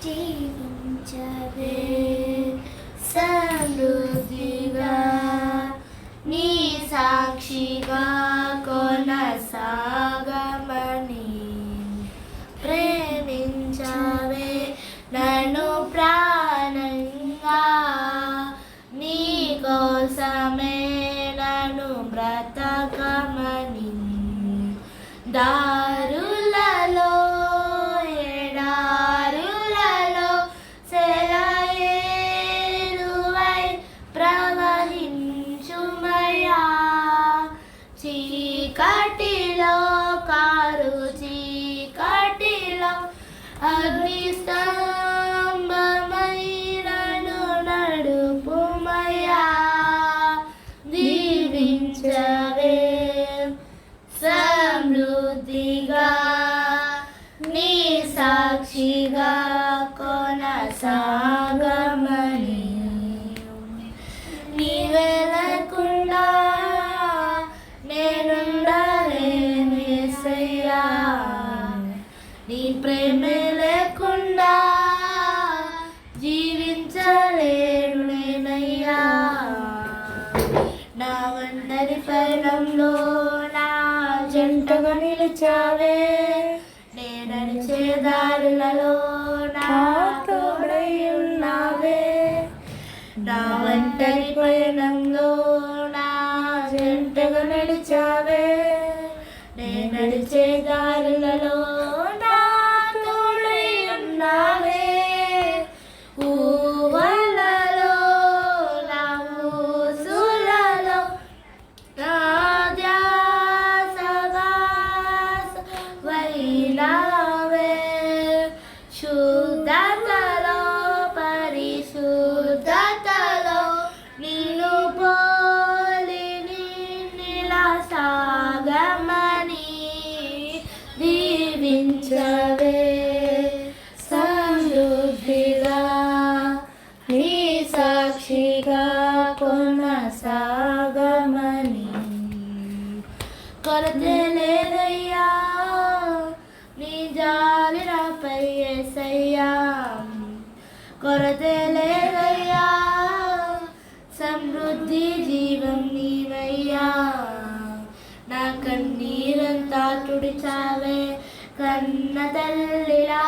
జీవించవే సమృద్ధిగా నీ సాక్షిగా కొనసాగమని ప్రేమించవే నన్ను ప్రాణంగా నీ కోసమే నన్ను బ్రతకమని దారులలో ఎడారులలో సెలయేరువై ప్రవహించుమయా చీకటిలో కారు చీకటిలో అగ్నిస్తంభమైనను నడుపుమయా దీవించవే సమృద్ధిగా నీ సాక్షిగా కొనసాగమని నీవే లేకుండా నేనుండలేను యేసయ్యా నీ ప్రేమే లేకుండా జీవించలేను నేనయ్యా నా ఒంటరి పయనంలో నా జంటగా నిలిచావే నే నడిచే దారులలో నా తోడై ఉన్నావే నా ఒంటరి పయనంలో నా జంటగా నడిచావే నే నడిచే దారులలో నా తోడై ఉన్నావే ఊహలలో నా ఊసులలో నా వైనావే శుద్ధతలో పరిశుద్ధతలో నిన్ను పోలి నిన్నిలా సాగమని దీవించవే సమృద్ధిగా నీ సాక్షిగా కొనసాగమని కొరతే లేదయ్యా నీ జాలి నాపై యేసయ్యా కొరతే లేదయ్యా సమృద్ధి జీవం నీవయ్యా నా కన్నీరంతా తుడిచావే కన్న తల్లిలా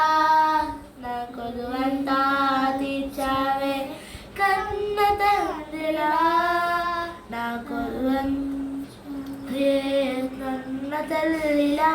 నా కొలువంతా తీర్చావే కన్న తండ్రిలా నా కొలువంతా కన్న తల్లిలా